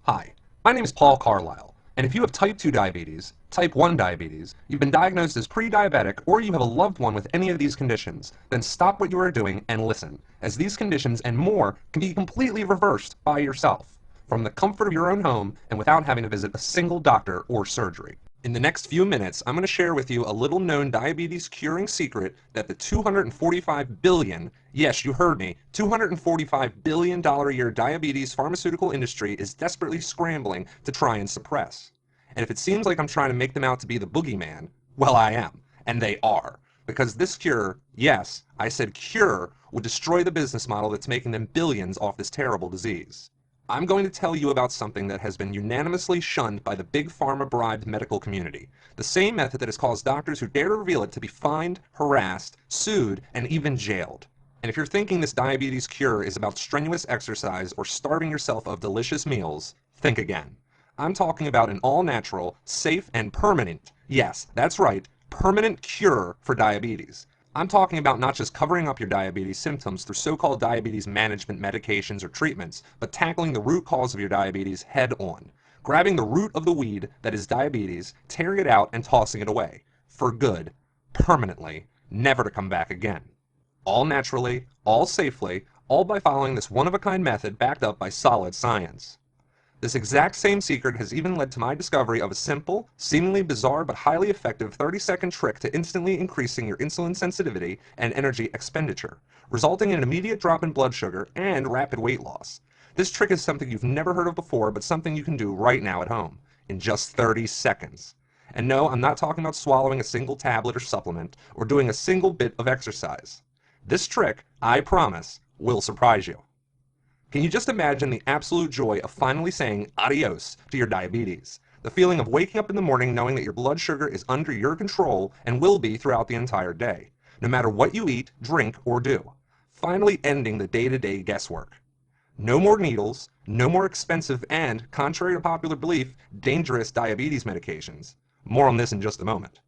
Hi, my name is Paul Carlyle, and if you have type 2 diabetes, type 1 diabetes, you've been diagnosed as pre-diabetic, or you have a loved one with any of these conditions, then stop what you are doing and listen, as these conditions and more can be completely reversed by yourself, from the comfort of your own home and without having to visit a single doctor or surgery. In the next few minutes, I'm going to share with you a little known diabetes curing secret that the $245 billion, yes, you heard me, $245 billion a year diabetes pharmaceutical industry is desperately scrambling to try and suppress. And if it seems like I'm trying to make them out to be the boogeyman, well, I am. And they are. Because this cure, yes, I said cure, would destroy the business model that's making them billions off this terrible disease. I'm going to tell you about something that has been unanimously shunned by the big pharma bribed medical community. The same method that has caused doctors who dare to reveal it to be fined, harassed, sued, and even jailed. And if you're thinking this diabetes cure is about strenuous exercise or starving yourself of delicious meals, think again. I'm talking about an all-natural, safe, and permanent, yes, that's right, permanent cure for diabetes. I'm talking about not just covering up your diabetes symptoms through so-called diabetes management medications or treatments, but tackling the root cause of your diabetes head on. Grabbing the root of the weed that is diabetes, tearing it out and tossing it away. For good. Permanently. Never to come back again. All naturally, all safely, all by following this one-of-a-kind method backed up by solid science. This exact same secret has even led to my discovery of a simple, seemingly bizarre but highly effective 30-second trick to instantly increasing your insulin sensitivity and energy expenditure, resulting in an immediate drop in blood sugar and rapid weight loss. This trick is something you've never heard of before, but something you can do right now at home, in just 30 seconds. And no, I'm not talking about swallowing a single tablet or supplement, or doing a single bit of exercise. This trick, I promise, will surprise you. Can you just imagine the absolute joy of finally saying adios to your diabetes? The feeling of waking up in the morning knowing that your blood sugar is under your control and will be throughout the entire day, no matter what you eat, drink, or do. Finally ending the day-to-day guesswork. No more needles, no more expensive and, contrary to popular belief, dangerous diabetes medications. More on this in just a moment.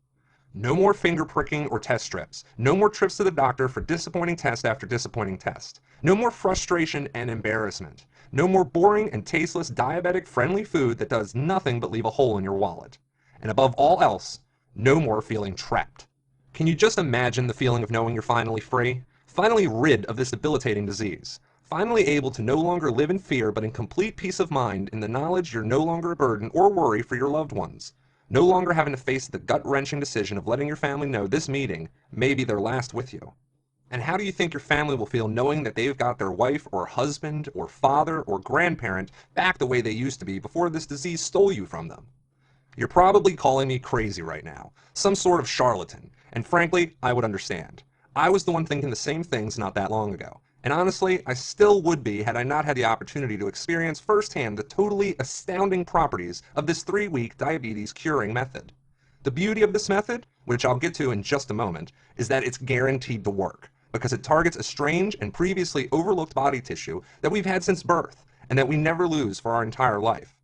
No more finger pricking or test strips. No more trips to the doctor for disappointing test after disappointing test. No more frustration and embarrassment. No more boring and tasteless diabetic-friendly food that does nothing but leave a hole in your wallet. And above all else, no more feeling trapped. Can you just imagine the feeling of knowing you're finally free? Finally rid of this debilitating disease? Finally able to no longer live in fear but in complete peace of mind in the knowledge you're no longer a burden or worry for your loved ones? No longer having to face the gut-wrenching decision of letting your family know this meeting may be their last with you. And how do you think your family will feel knowing that they've got their wife or husband or father or grandparent back the way they used to be before this disease stole you from them? You're probably calling me crazy right now, some sort of charlatan, and frankly, I would understand. I was the one thinking the same things not that long ago. And honestly, I still would be had I not had the opportunity to experience firsthand the totally astounding properties of this 3-week diabetes curing method. The beauty of this method, which I'll get to in just a moment, is that it's guaranteed to work, because it targets a strange and previously overlooked body tissue that we've had since birth, and that we never lose for our entire life.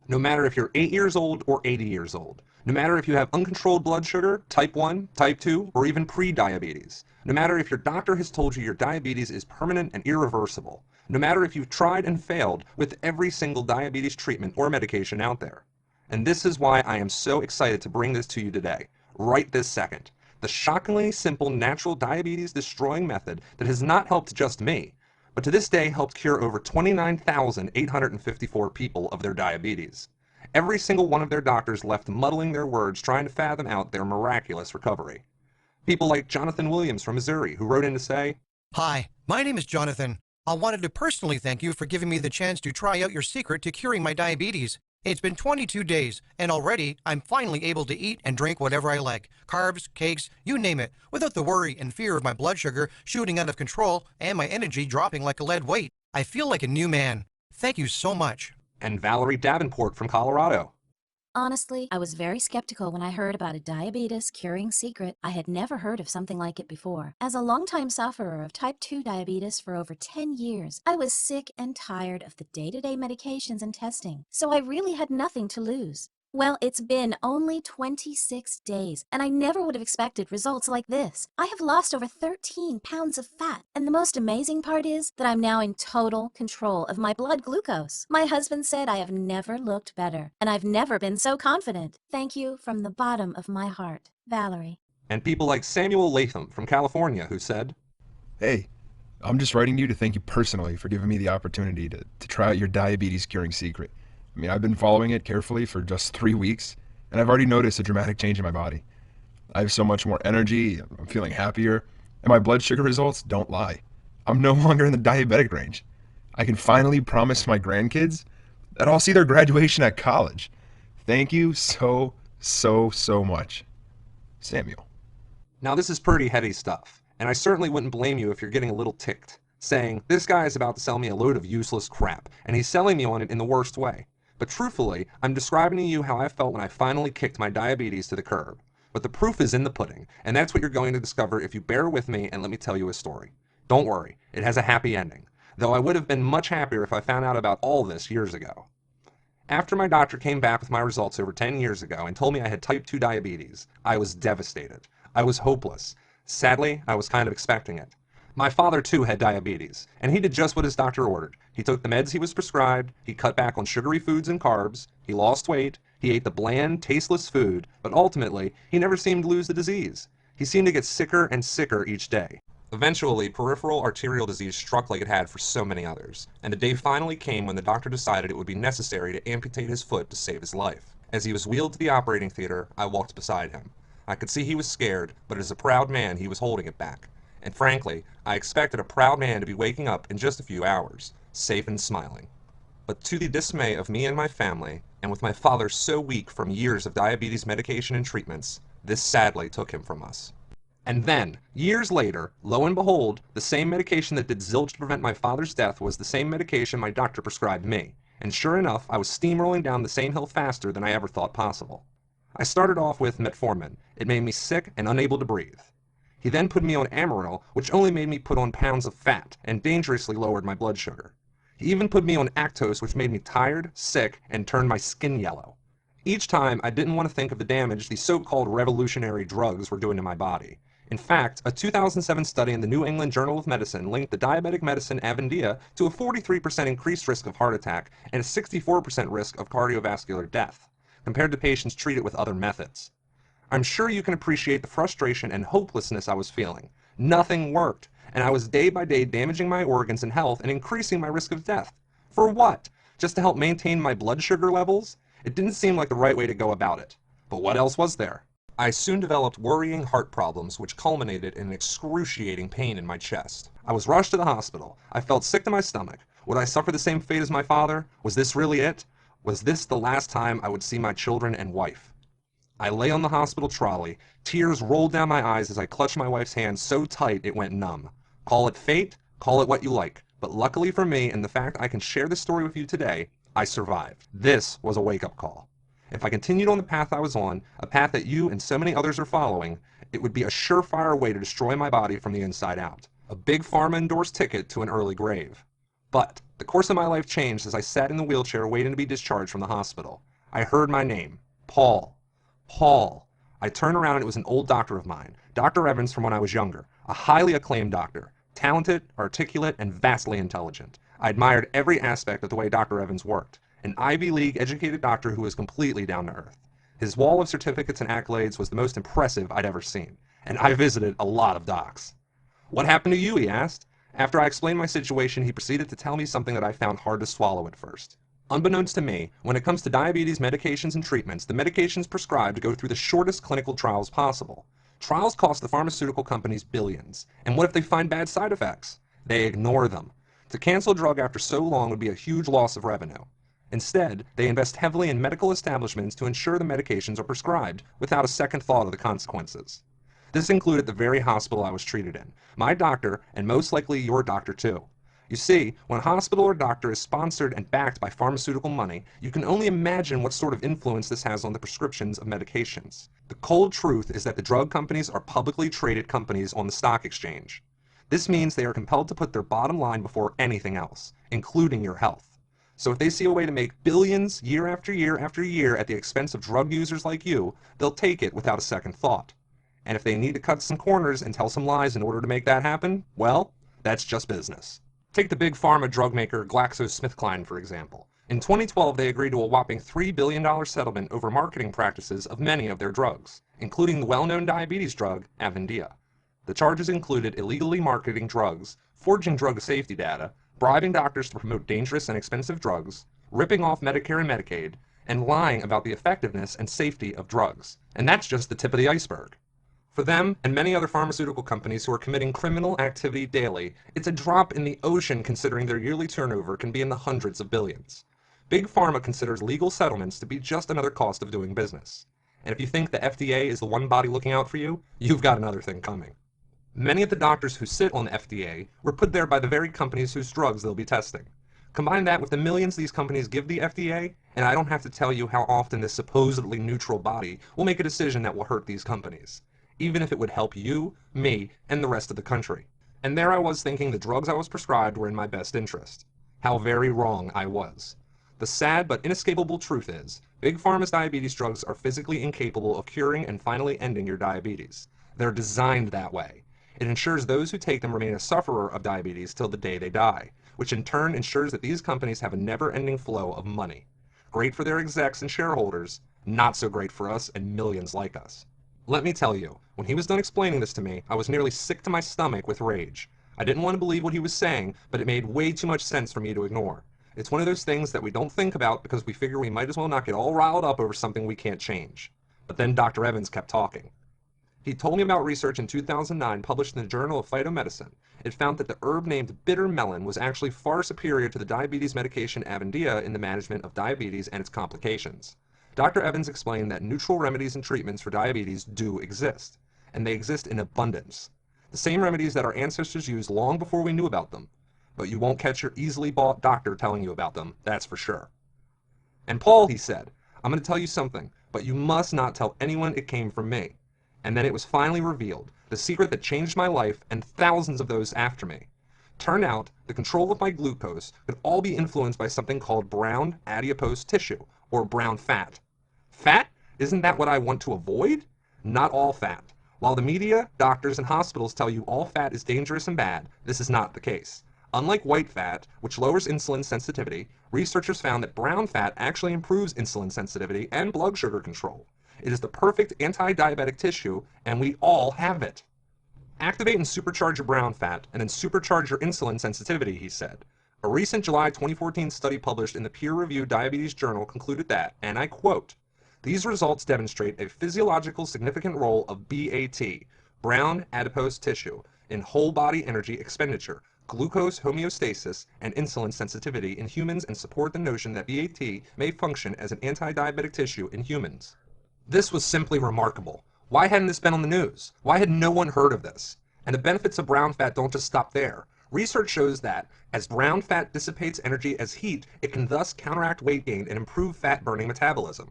No matter if you're 8 years old or 80 years old. No matter if you have uncontrolled blood sugar, type 1, type 2, or even pre-diabetes. No matter if your doctor has told you your diabetes is permanent and irreversible. No matter if you've tried and failed with every single diabetes treatment or medication out there. And this is why I am so excited to bring this to you today, right this second. The shockingly simple natural diabetes destroying method that has not helped just me, but to this day helped cure over 29,854 people of their diabetes. Every single one of their doctors left muddling their words trying to fathom out their miraculous recovery. People like Jonathan Williams from Missouri, who wrote in to say, Hi, my name is Jonathan. I wanted to personally thank you for giving me the chance to try out your secret to curing my diabetes. It's been 22 days, and already I'm finally able to eat and drink whatever I like. Carbs, cakes, you name it, without the worry and fear of my blood sugar shooting out of control and my energy dropping like a lead weight. I feel like a new man. Thank you so much. and Valerie Davenport from Colorado. Honestly, I was very skeptical when I heard about a diabetes curing secret. I had never heard of something like it before. As a longtime sufferer of type 2 diabetes for over 10 years, I was sick and tired of the day-to-day medications and testing, so I really had nothing to lose. Well, it's been only 26 days, and I never would have expected results like this. I have lost over 13 pounds of fat, and the most amazing part is that I'm now in total control of my blood glucose. My husband said I have never looked better, and I've never been so confident. Thank you from the bottom of my heart, Valerie. And people like Samuel Latham from California who said, Hey, I'm just writing you to thank you personally for giving me the opportunity to try out your diabetes curing secret. I mean, I've been following it carefully for just 3 weeks, and I've already noticed a dramatic change in my body. I have so much more energy, I'm feeling happier, and my blood sugar results don't lie. I'm no longer in the diabetic range. I can finally promise my grandkids that I'll see their graduation at college. Thank you so much. Samuel. now this is pretty heady stuff, and I certainly wouldn't blame you if you're getting a little ticked, saying, this guy is about to sell me a load of useless crap, and he's selling me on it in the worst way. But truthfully, I'm describing to you how I felt when I finally kicked my diabetes to the curb. But the proof is in the pudding, and that's what you're going to discover if you bear with me and let me tell you a story. Don't worry, it has a happy ending, though I would have been much happier if I found out about all this years ago. After my doctor came back with my results over 10 years ago and told me I had type 2 diabetes, I was devastated. I was hopeless. Sadly, I was kind of expecting it. My father too had diabetes, and he did just what his doctor ordered. He took the meds he was prescribed, he cut back on sugary foods and carbs, he lost weight, he ate the bland, tasteless food, but ultimately, he never seemed to lose the disease. He seemed to get sicker and sicker each day. Eventually, peripheral arterial disease struck like it had for so many others, and the day finally came when the doctor decided it would be necessary to amputate his foot to save his life. As he was wheeled to the operating theater, I walked beside him. I could see he was scared, but as a proud man, he was holding it back. And frankly, I expected a proud man to be waking up in just a few hours, safe and smiling. But to the dismay of me and my family, and with my father so weak from years of diabetes medication and treatments, this sadly took him from us. And then, years later, lo and behold, the same medication that did zilch to prevent my father's death was the same medication my doctor prescribed me. And sure enough, I was steamrolling down the same hill faster than I ever thought possible. I started off with metformin. It made me sick and unable to breathe. He then put me on Amaryl, which only made me put on pounds of fat and dangerously lowered my blood sugar. He even put me on Actos, which made me tired, sick, and turned my skin yellow. Each time, I didn't want to think of the damage these so-called revolutionary drugs were doing to my body. In fact, a 2007 study in the New England Journal of Medicine linked the diabetic medicine Avendia to a 43% increased risk of heart attack and a 64% risk of cardiovascular death, compared to patients treated with other methods. I'm sure you can appreciate the frustration and hopelessness I was feeling. Nothing worked, and I was day by day damaging my organs and health and increasing my risk of death. For what? Just to help maintain my blood sugar levels? It didn't seem like the right way to go about it. But what else was there? I soon developed worrying heart problems which culminated in an excruciating pain in my chest. I was rushed to the hospital. I felt sick to my stomach. Would I suffer the same fate as my father? Was this really it? Was this the last time I would see my children and wife? I lay on the hospital trolley. Tears rolled down my eyes as I clutched my wife's hand so tight it went numb. Call it fate, call it what you like, but luckily for me and the fact I can share this story with you today, I survived. This was a wake-up call. If I continued on the path I was on, a path that you and so many others are following, it would be a surefire way to destroy my body from the inside out. A big pharma-endorsed ticket to an early grave. But the course of my life changed as I sat in the wheelchair waiting to be discharged from the hospital. I heard my name. Paul. Paul. I turned around and it was an old doctor of mine, Dr. Evans from when I was younger, a highly acclaimed doctor, talented, articulate, and vastly intelligent. I admired every aspect of the way Dr. Evans worked. An Ivy League educated doctor who was completely down to earth. His wall of certificates and accolades was the most impressive I'd ever seen, and I visited a lot of docs. What happened to you, he asked. After I explained my situation, he proceeded to tell me something that I found hard to swallow at first. Unbeknownst to me, when it comes to diabetes medications and treatments, the medications prescribed go through the shortest clinical trials possible. Trials cost the pharmaceutical companies billions, and what if they find bad side effects? They ignore them. To cancel a drug after so long would be a huge loss of revenue. Instead, they invest heavily in medical establishments to ensure the medications are prescribed without a second thought of the consequences. This included the very hospital I was treated in, my doctor, and most likely your doctor too. You see, when a hospital or doctor is sponsored and backed by pharmaceutical money, you can only imagine what sort of influence this has on the prescriptions of medications. The cold truth is that the drug companies are publicly traded companies on the stock exchange. This means they are compelled to put their bottom line before anything else, including your health. So if they see a way to make billions year after year after year at the expense of drug users like you, they'll take it without a second thought. And if they need to cut some corners and tell some lies in order to make that happen, well, that's just business. Take the big pharma drug maker GlaxoSmithKline, for example. In 2012, they agreed to a whopping $3 billion settlement over marketing practices of many of their drugs, including the well-known diabetes drug Avandia. The charges included illegally marketing drugs, forging drug safety data, bribing doctors to promote dangerous and expensive drugs, ripping off Medicare and Medicaid, and lying about the effectiveness and safety of drugs. And that's just the tip of the iceberg. For them, and many other pharmaceutical companies who are committing criminal activity daily, it's a drop in the ocean considering their yearly turnover can be in the hundreds of billions. Big Pharma considers legal settlements to be just another cost of doing business. And if you think the FDA is the one body looking out for you, you've got another thing coming. Many of the doctors who sit on the FDA were put there by the very companies whose drugs they'll be testing. Combine that with the millions these companies give the FDA, and I don't have to tell you how often this supposedly neutral body will make a decision that will hurt these companies, even if it would help you, me, and the rest of the country. And there I was thinking the drugs I was prescribed were in my best interest. How very wrong I was. The sad but inescapable truth is, Big Pharma's diabetes drugs are physically incapable of curing and finally ending your diabetes. They're designed that way. It ensures those who take them remain a sufferer of diabetes till the day they die, which in turn ensures that these companies have a never-ending flow of money. Great for their execs and shareholders, not so great for us and millions like us. Let me tell you, when he was done explaining this to me, I was nearly sick to my stomach with rage. I didn't want to believe what he was saying, but it made way too much sense for me to ignore. It's one of those things that we don't think about because we figure we might as well not get all riled up over something we can't change. But then Dr. Evans kept talking. He told me about research in 2009 published in the Journal of Phytomedicine. It found that the herb named bitter melon was actually far superior to the diabetes medication Avandia in the management of diabetes and its complications. Dr. Evans explained that neutral remedies and treatments for diabetes do exist, and they exist in abundance. The same remedies that our ancestors used long before we knew about them. But you won't catch your easily bought doctor telling you about them, that's for sure. And Paul, he said, I'm going to tell you something, but you must not tell anyone it came from me. And then it was finally revealed, the secret that changed my life and thousands of those after me. Turned out, the control of my glucose could all be influenced by something called brown adipose tissue, or brown fat. Fat? Isn't that what I want to avoid? Not all fat. While the media, doctors, and hospitals tell you all fat is dangerous and bad, this is not the case. Unlike white fat, which lowers insulin sensitivity, researchers found that brown fat actually improves insulin sensitivity and blood sugar control. It is the perfect anti-diabetic tissue, and we all have it. Activate and supercharge your brown fat, and then supercharge your insulin sensitivity, he said. A recent July 2014 study published in the peer-reviewed Diabetes Journal concluded that, and I quote, "These results demonstrate a physiological significant role of BAT, brown adipose tissue, in whole body energy expenditure, glucose homeostasis, and insulin sensitivity in humans and support the notion that BAT may function as an anti-diabetic tissue in humans." This was simply remarkable. Why hadn't this been on the news? Why had no one heard of this? And the benefits of brown fat don't just stop there. Research shows that, as brown fat dissipates energy as heat, it can thus counteract weight gain and improve fat-burning metabolism.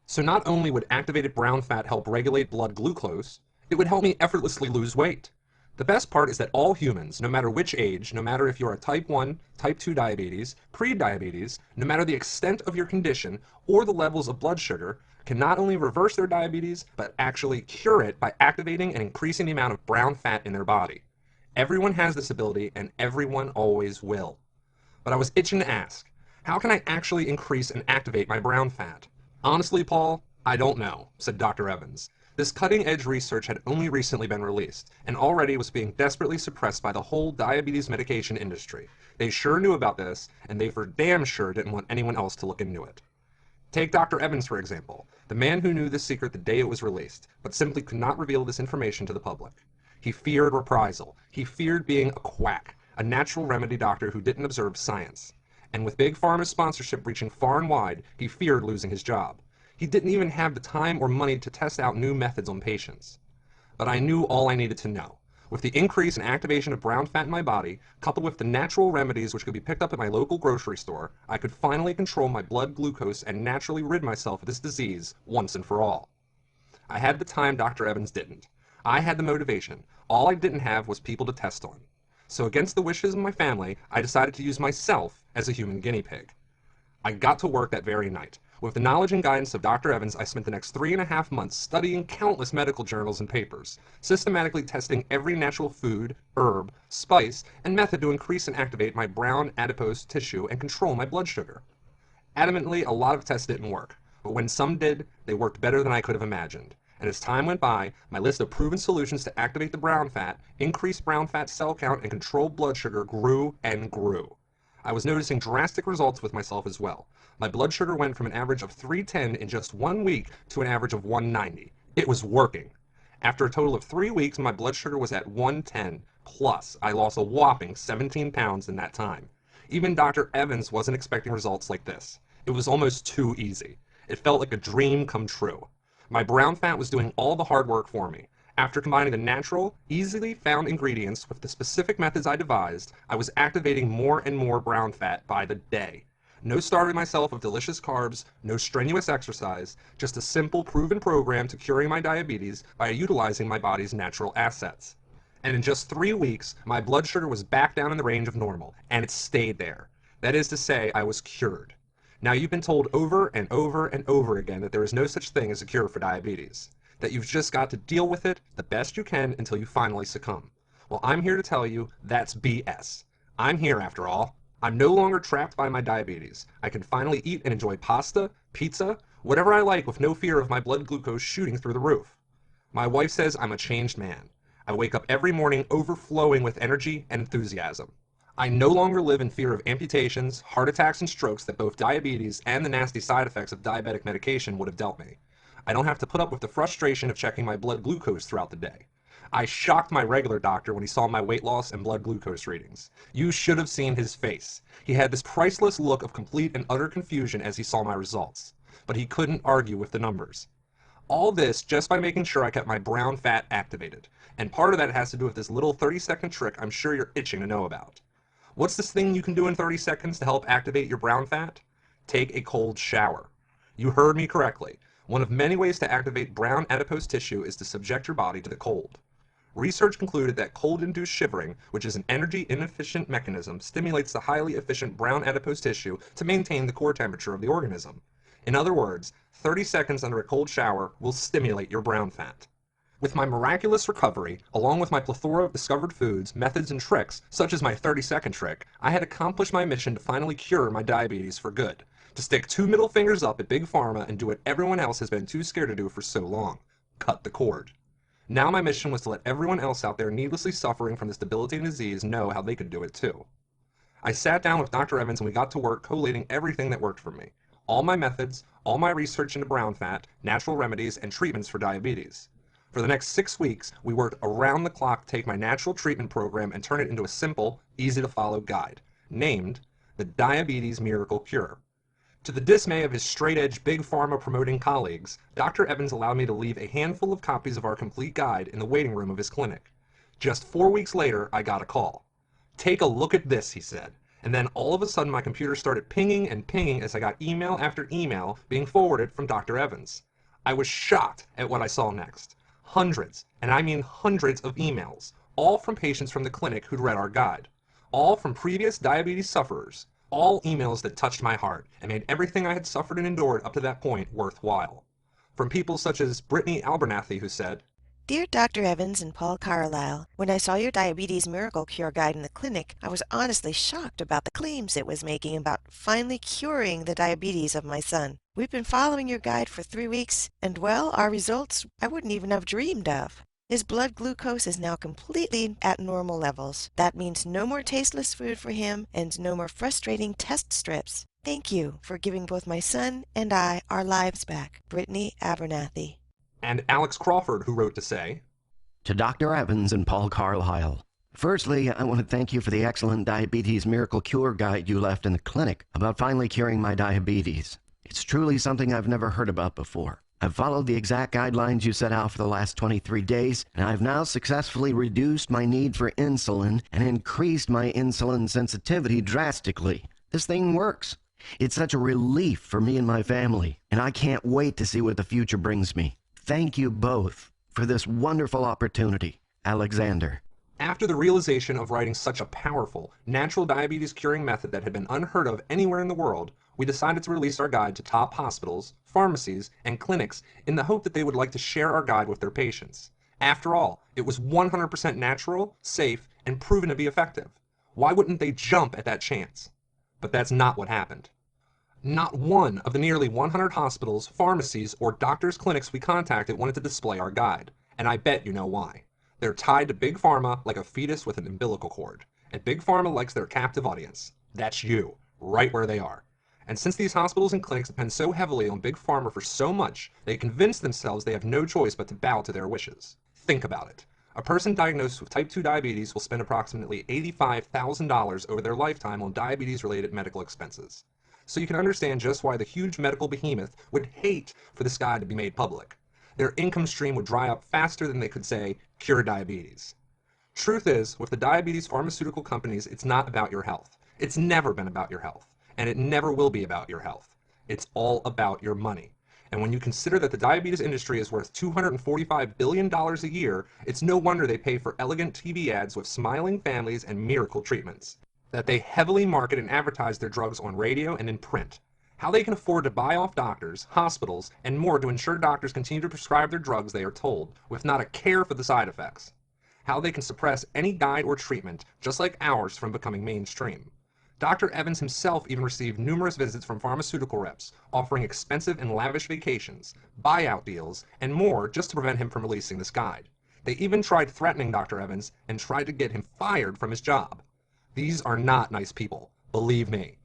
So not only would activated brown fat help regulate blood glucose, it would help me effortlessly lose weight. The best part is that all humans, no matter which age, no matter if you're a type 1, type 2 diabetes, pre-diabetes, no matter the extent of your condition or the levels of blood sugar, can not only reverse their diabetes, but actually cure it by activating and increasing the amount of brown fat in their body. Everyone has this ability, and everyone always will. But I was itching to ask, how can I actually increase and activate my brown fat? Honestly, Paul, I don't know, said Dr. Evans. This cutting-edge research had only recently been released, and already was being desperately suppressed by the whole diabetes medication industry. They sure knew about this, and they for damn sure didn't want anyone else to look into it. Take Dr. Evans, for example, the man who knew this secret the day it was released, but simply could not reveal this information to the public. He feared reprisal. He feared being a quack, a natural remedy doctor who didn't observe science. And with Big Pharma's sponsorship reaching far and wide, he feared losing his job. He didn't even have the time or money to test out new methods on patients. But I knew all I needed to know. With the increase in activation of brown fat in my body, coupled with the natural remedies which could be picked up at my local grocery store, I could finally control my blood glucose and naturally rid myself of this disease once and for all. I had the time Dr. Evans didn't. I had the motivation. All I didn't have was people to test on. So against the wishes of my family, I decided to use myself as a human guinea pig. I got to work that very night. With the knowledge and guidance of Dr. Evans, I spent the next 3.5 months studying countless medical journals and papers, systematically testing every natural food, herb, spice, and method to increase and activate my brown adipose tissue and control my blood sugar. Adamantly, a lot of tests didn't work, but when some did, they worked better than I could have imagined. And as time went by, my list of proven solutions to activate the brown fat, increase brown fat cell count, and control blood sugar grew and grew. I was noticing drastic results with myself as well. My blood sugar went from an average of 310 in just 1 week to an average of 190. It was working. After a total of 3 weeks, my blood sugar was at 110, plus I lost a whopping 17 pounds in that time. Even Dr. Evans wasn't expecting results like this. It was almost too easy. It felt like a dream come true. My brown fat was doing all the hard work for me. After combining the natural, easily found ingredients with the specific methods I devised, I was activating more and more brown fat by the day. No starving myself of delicious carbs, no strenuous exercise, just a simple proven program to curing my diabetes by utilizing my body's natural assets. And in just 3 weeks, my blood sugar was back down in the range of normal, and it stayed there. That is to say, I was cured. Now, you've been told over and over and over again that there is no such thing as a cure for diabetes, that you've just got to deal with it the best you can until you finally succumb. Well, I'm here to tell you that's BS. I'm here after all. I'm no longer trapped by my diabetes. I can finally eat and enjoy pasta, pizza, whatever I like with no fear of my blood glucose shooting through the roof. My wife says I'm a changed man. I wake up every morning overflowing with energy and enthusiasm. I no longer live in fear of amputations, heart attacks, and strokes that both diabetes and the nasty side effects of diabetic medication would have dealt me. I don't have to put up with the frustration of checking my blood glucose throughout the day. I shocked my regular doctor when he saw my weight loss and blood glucose readings. You should have seen his face. He had this priceless look of complete and utter confusion as he saw my results. But he couldn't argue with the numbers. All this just by making sure I kept my brown fat activated. And part of that has to do with this little 30-second trick I'm sure you're itching to know about. What's this thing you can do in 30 seconds to help activate your brown fat? Take a cold shower. You heard me correctly. One of many ways to activate brown adipose tissue is to subject your body to the cold. Research concluded that cold-induced shivering, which is an energy-inefficient mechanism, stimulates the highly efficient brown adipose tissue to maintain the core temperature of the organism. In other words, 30 seconds under a cold shower will stimulate your brown fat. With my miraculous recovery, along with my plethora of discovered foods, methods, and tricks, such as my 30-second trick, I had accomplished my mission to finally cure my diabetes for good. To stick 2 middle fingers up at Big Pharma and do what everyone else has been too scared to do for so long. Cut the cord. Now my mission was to let everyone else out there needlessly suffering from this debilitating disease know how they could do it too. I sat down with Dr. Evans and we got to work collating everything that worked for me. All my methods, all my research into brown fat, natural remedies, and treatments for diabetes. For the next 6 weeks, we worked around the clock to take my natural treatment program and turn it into a simple, easy-to-follow guide, named the Diabetes Miracle Cure. To the dismay of his straight-edge Big Pharma promoting colleagues, Dr. Evans allowed me to leave a handful of copies of our complete guide in the waiting room of his clinic. Just 4 weeks later, I got a call. "Take a look at this," he said. And then all of a sudden my computer started pinging and pinging as I got email after email being forwarded from Dr. Evans. I was shocked at what I saw next. Hundreds, and I mean hundreds of emails, all from patients from the clinic who'd read our guide. All from previous diabetes sufferers. All emails that touched my heart and made everything I had suffered and endured up to that point worthwhile. From people such as Brittany Abernathy, who said, Dear Dr. Evans and Paul Carlyle, when I saw your Diabetes Miracle Cure guide in the clinic, I was honestly shocked about the claims it was making about finally curing the diabetes of my son. We've been following your guide for 3 weeks, and well, our results I wouldn't even have dreamed of. His blood glucose is now completely at normal levels. That means no more tasteless food for him and no more frustrating test strips. Thank you for giving both my son and I our lives back. Brittany Abernathy. and Alex Crawford, who wrote to say, To Dr. Evans and Paul Carlyle. Firstly, I want to thank you for the excellent Diabetes Miracle Cure guide you left in the clinic about finally curing my diabetes. It's truly something I've never heard about before. I've followed the exact guidelines you set out for the last 23 days, and I've now successfully reduced my need for insulin and increased my insulin sensitivity drastically. This thing works. It's such a relief for me and my family, and I can't wait to see what the future brings me. Thank you both for this wonderful opportunity. Alexander. After the realization of writing such a powerful, natural diabetes curing method that had been unheard of anywhere in the world, we decided to release our guide to top hospitals, pharmacies, and clinics in the hope that they would like to share our guide with their patients. After all, it was 100% natural, safe, and proven to be effective. Why wouldn't they jump at that chance? But that's not what happened. Not one of the nearly 100 hospitals, pharmacies, or doctors' clinics we contacted wanted to display our guide, and I bet you know why. They're tied to Big Pharma like a fetus with an umbilical cord, and Big Pharma likes their captive audience. That's you, right where they are. And since these hospitals and clinics depend so heavily on Big Pharma for so much, they convince themselves they have no choice but to bow to their wishes. Think about it. A person diagnosed with type 2 diabetes will spend approximately $85,000 over their lifetime on diabetes-related medical expenses. So you can understand just why the huge medical behemoth would hate for this guide to be made public. Their income stream would dry up faster than they could say, cure diabetes. Truth is, with the diabetes pharmaceutical companies, it's not about your health. It's never been about your health, and it never will be about your health. It's all about your money. And when you consider that the diabetes industry is worth $245 billion a year, it's no wonder they pay for elegant TV ads with smiling families and miracle treatments. That they heavily market and advertise their drugs on radio and in print. How they can afford to buy off doctors, hospitals, and more to ensure doctors continue to prescribe their drugs they are told, with not a care for the side effects. How they can suppress any guide or treatment, just like ours, from becoming mainstream. Dr. Evans himself even received numerous visits from pharmaceutical reps, offering expensive and lavish vacations, buyout deals, and more just to prevent him from releasing this guide. They even tried threatening Dr. Evans and tried to get him fired from his job. These are not nice people, believe me.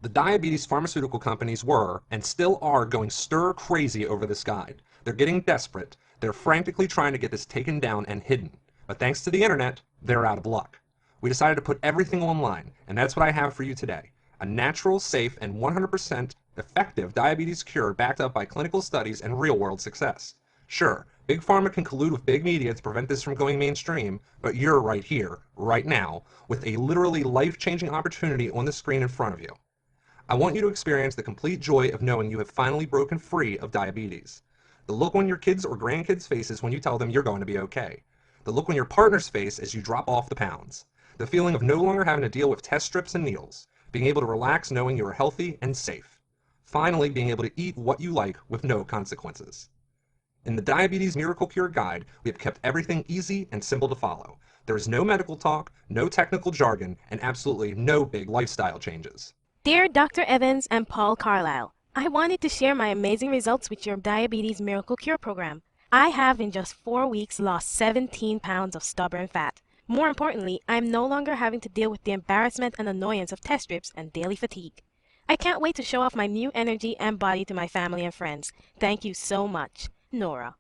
The diabetes pharmaceutical companies were, and still are, going stir crazy over this guide. They're getting desperate. They're frantically trying to get this taken down and hidden. But thanks to the internet, they're out of luck. We decided to put everything online, and that's what I have for you today. A natural, safe, and 100% effective diabetes cure backed up by clinical studies and real-world success. Sure, Big Pharma can collude with big media to prevent this from going mainstream, but you're right here, right now, with a literally life-changing opportunity on the screen in front of you. I want you to experience the complete joy of knowing you have finally broken free of diabetes. The look on your kids' or grandkids' faces when you tell them you're going to be okay. The look on your partner's face as you drop off the pounds. The feeling of no longer having to deal with test strips and needles. Being able to relax knowing you are healthy and safe. Finally, being able to eat what you like with no consequences. In the Diabetes Miracle Cure Guide, we have kept everything easy and simple to follow. There is no medical talk, no technical jargon, and absolutely no big lifestyle changes. Dear Dr. Evans and Paul Carlyle, I wanted to share my amazing results with your Diabetes Miracle Cure program. I have in just 4 weeks lost 17 pounds of stubborn fat. More importantly, I am no longer having to deal with the embarrassment and annoyance of test strips and daily fatigue. I can't wait to show off my new energy and body to my family and friends. Thank you so much. Nora.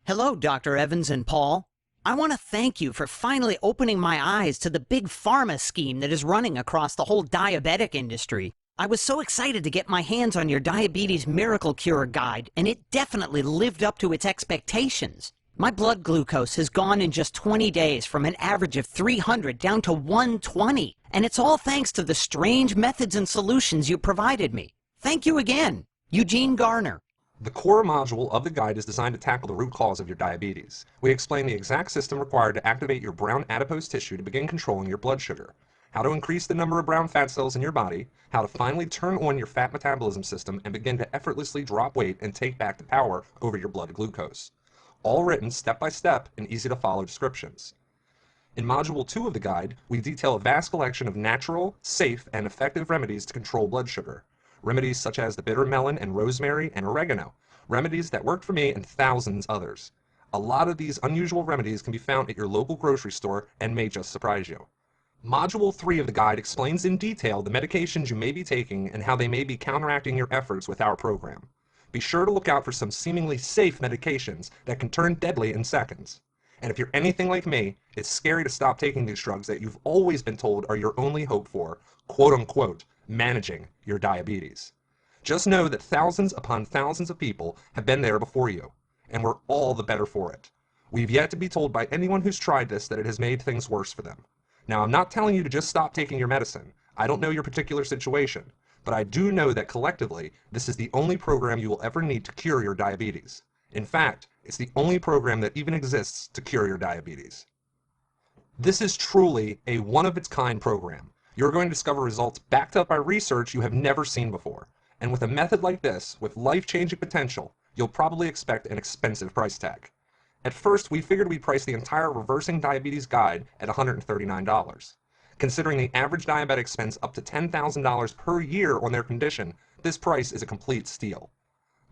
Hello, Dr. Evans and Paul. I want to thank you for finally opening my eyes to the big pharma scheme that is running across the whole diabetic industry. I was so excited to get my hands on your Diabetes Miracle Cure Guide, and it definitely lived up to its expectations. My blood glucose has gone in just 20 days from an average of 300 down to 120, and it's all thanks to the strange methods and solutions you provided me. Thank you again, Eugene Garner. The core module of the guide is designed to tackle the root cause of your diabetes. We explain the exact system required to activate your brown adipose tissue to begin controlling your blood sugar, how to increase the number of brown fat cells in your body, how to finally turn on your fat metabolism system and begin to effortlessly drop weight and take back the power over your blood glucose. All written step by step in easy to follow descriptions. In Module 2 of the guide, we detail a vast collection of natural, safe, and effective remedies to control blood sugar. Remedies such as the bitter melon and rosemary and oregano. Remedies that worked for me and thousands others. A lot of these unusual remedies can be found at your local grocery store and may just surprise you. Module 3 of the guide explains in detail the medications you may be taking and how they may be counteracting your efforts with our program. Be sure to look out for some seemingly safe medications that can turn deadly in seconds. And if you're anything like me, it's scary to stop taking these drugs that you've always been told are your only hope for, quote-unquote, managing your diabetes. Just know that thousands upon thousands of people have been there before you, and we're all the better for it. We've yet to be told by anyone who's tried this that it has made things worse for them. Now, I'm not telling you to just stop taking your medicine. I don't know your particular situation, but I do know that collectively, this is the only program you will ever need to cure your diabetes. In fact, it's the only program that even exists to cure your diabetes. This is truly a one-of-its-kind program. You're going to discover results backed up by research you have never seen before. And with a method like this, with life-changing potential, you'll probably expect an expensive price tag. At first, we figured we'd price the entire Reversing Diabetes Guide at $139. Considering the average diabetic spends up to $10,000 per year on their condition, this price is a complete steal.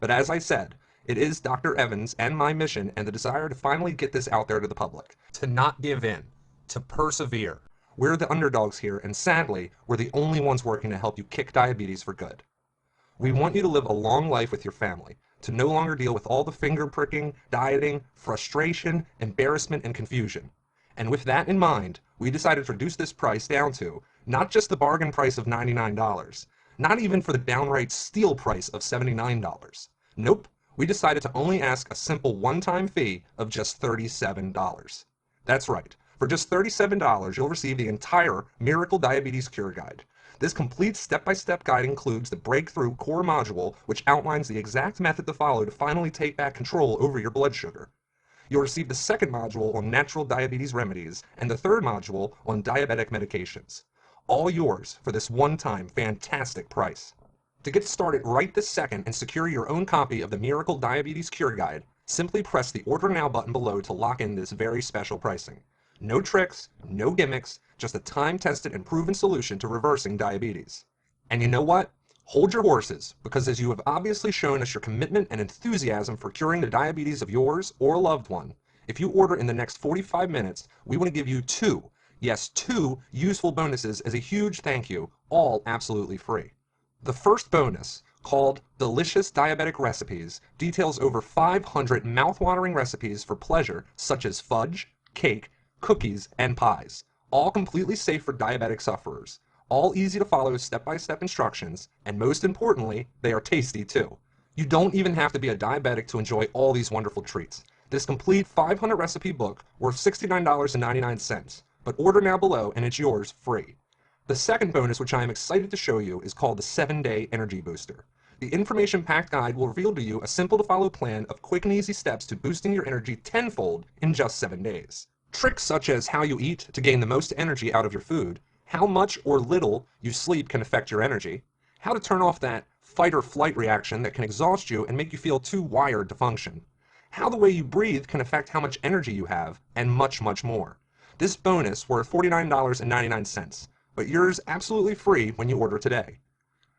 But as I said, it is Dr. Evans and my mission and the desire to finally get this out there to the public. To not give in. To persevere. We're the underdogs here, and sadly, we're the only ones working to help you kick diabetes for good. We want you to live a long life with your family, to no longer deal with all the finger pricking, dieting, frustration, embarrassment, and confusion. And with that in mind, we decided to reduce this price down to not just the bargain price of $99, not even for the downright steal price of $79. Nope, we decided to only ask a simple one-time fee of just $37. That's right, for just $37 you'll receive the entire Miracle Diabetes Cure Guide. This complete step-by-step guide includes the Breakthrough Core Module, which outlines the exact method to follow to finally take back control over your blood sugar. You'll receive the second module on natural diabetes remedies and the third module on diabetic medications. All yours for this one-time fantastic price. To get started right this second and secure your own copy of the Miracle Diabetes Cure Guide, simply press the Order Now button below to lock in this very special pricing. No tricks, no gimmicks, just a time-tested and proven solution to reversing diabetes. And you know what? Hold your horses, because as you have obviously shown us your commitment and enthusiasm for curing the diabetes of yours or a loved one, if you order in the next 45 minutes, we want to give you two useful bonuses as a huge thank you, all absolutely free. The first bonus, called Delicious Diabetic Recipes, details over 500 mouth-watering recipes for pleasure such as fudge, cake, cookies, and pies, all completely safe for diabetic sufferers, all easy to follow step-by-step instructions, and most importantly, they are tasty too. You don't even have to be a diabetic to enjoy all these wonderful treats. This complete 500 recipe book worth $69.99, but order now below and it's yours free. The second bonus, which I am excited to show you, is called the 7-Day Energy Booster. The information-packed guide will reveal to you a simple-to-follow plan of quick and easy steps to boosting your energy tenfold in just 7 days. Tricks such as how you eat to gain the most energy out of your food, how much or little you sleep can affect your energy, how to turn off that fight or flight reaction that can exhaust you and make you feel too wired to function, how the way you breathe can affect how much energy you have, and much, much more. This bonus worth $49.99, but yours absolutely free when you order today.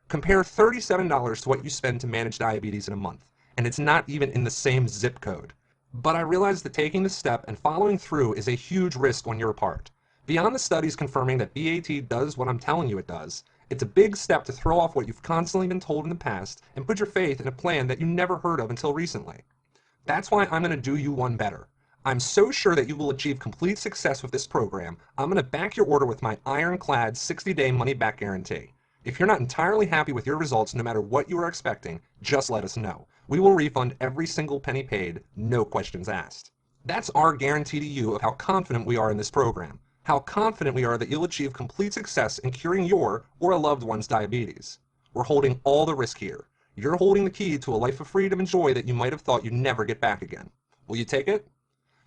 Compare $37 to what you spend to manage diabetes in a month, and it's not even in the same zip code. But I realize that taking this step and following through is a huge risk on your part. Beyond the studies confirming that BAT does what I'm telling you it does, it's a big step to throw off what you've constantly been told in the past and put your faith in a plan that you never heard of until recently. That's why I'm going to do you one better. I'm so sure that you will achieve complete success with this program, I'm going to back your order with my ironclad 60-day money-back guarantee. If you're not entirely happy with your results no matter what you are expecting, just let us know. We will refund every single penny paid, no questions asked. That's our guarantee to you of how confident we are in this program, how confident we are that you'll achieve complete success in curing your or a loved one's diabetes. We're holding all the risk here. You're holding the key to a life of freedom and joy that you might have thought you'd never get back again. Will you take it?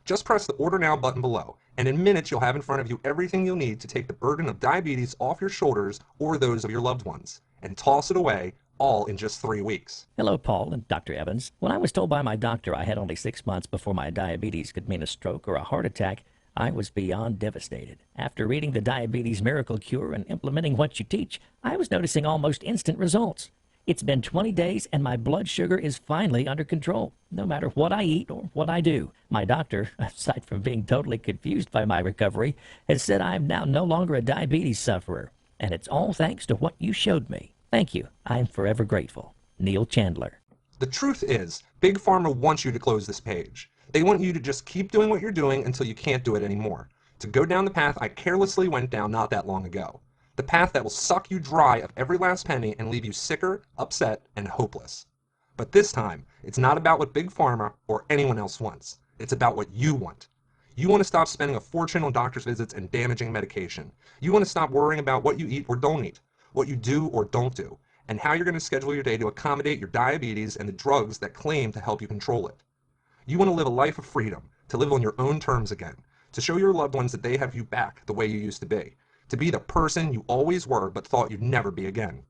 Just press the Order Now button below, and in minutes you'll have in front of you everything you'll need to take the burden of diabetes off your shoulders or those of your loved ones, and toss it away, all in just 3 weeks. Hello, Paul and Dr. Evans. When I was told by my doctor I had only 6 months before my diabetes could mean a stroke or a heart attack, I was beyond devastated. After reading the Diabetes Miracle Cure and implementing what you teach, I was noticing almost instant results. It's been 20 days and my blood sugar is finally under control, no matter what I eat or what I do. My doctor, aside from being totally confused by my recovery, has said I'm now no longer a diabetes sufferer, and it's all thanks to what you showed me. Thank you. I'm forever grateful. Neil Chandler. The truth is, Big Pharma wants you to close this page. They want you to just keep doing what you're doing until you can't do it anymore. To go down the path I carelessly went down not that long ago. The path that will suck you dry of every last penny and leave you sicker, upset, and hopeless. But this time, it's not about what Big Pharma or anyone else wants. It's about what you want. You want to stop spending a fortune on doctor's visits and damaging medication. You want to stop worrying about what you eat or don't eat, what you do or don't do, and how you're going to schedule your day to accommodate your diabetes and the drugs that claim to help you control it. You want to live a life of freedom, to live on your own terms again, to show your loved ones that they have you back the way you used to be, to be the person you always were but thought you'd never be again.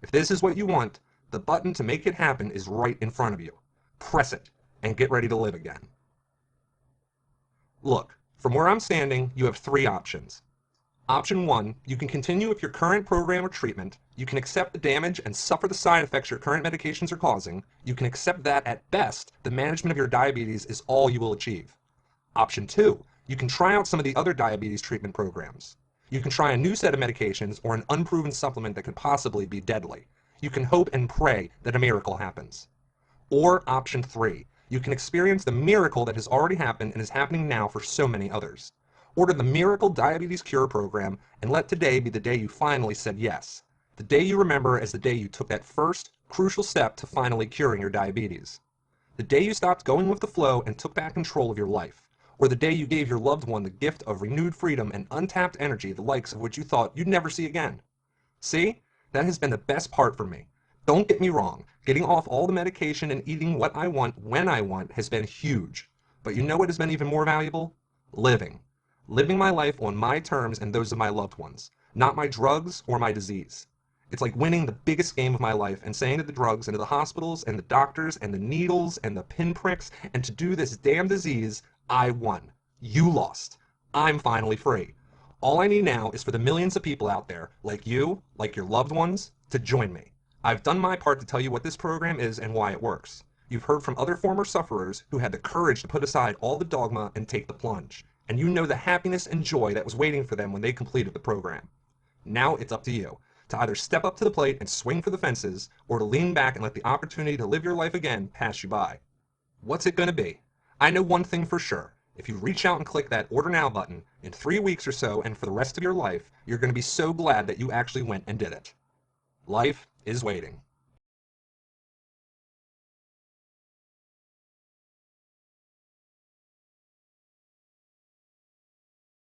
If this is what you want, the button to make it happen is right in front of you. Press it and get ready to live again. Look, from where I'm standing, you have three options. Option 1, you can continue with your current program or treatment, you can accept the damage and suffer the side effects your current medications are causing, you can accept that at best, the management of your diabetes is all you will achieve. Option 2, you can try out some of the other diabetes treatment programs. You can try a new set of medications or an unproven supplement that could possibly be deadly. You can hope and pray that a miracle happens. Or option 3, you can experience the miracle that has already happened and is happening now for so many others. Order the Miracle Diabetes Cure program and let today be the day you finally said yes. The day you remember as the day you took that first, crucial step to finally curing your diabetes. The day you stopped going with the flow and took back control of your life. Or the day you gave your loved one the gift of renewed freedom and untapped energy, the likes of which you thought you'd never see again. See? That has been the best part for me. Don't get me wrong, getting off all the medication and eating what I want when I want has been huge. But you know what has been even more valuable? Living. Living my life on my terms and those of my loved ones, not my drugs or my disease. It's like winning the biggest game of my life and saying to the drugs and to the hospitals and the doctors and the needles and the pinpricks and to do this damn disease, I won. You lost. I'm finally free. All I need now is for the millions of people out there, like you, like your loved ones, to join me. I've done my part to tell you what this program is and why it works. You've heard from other former sufferers who had the courage to put aside all the dogma and take the plunge. And you know the happiness and joy that was waiting for them when they completed the program. Now it's up to you, to either step up to the plate and swing for the fences, or to lean back and let the opportunity to live your life again pass you by. What's it going to be? I know one thing for sure. If you reach out and click that Order Now button, in 3 weeks or so and for the rest of your life, you're going to be so glad that you actually went and did it. Life is waiting.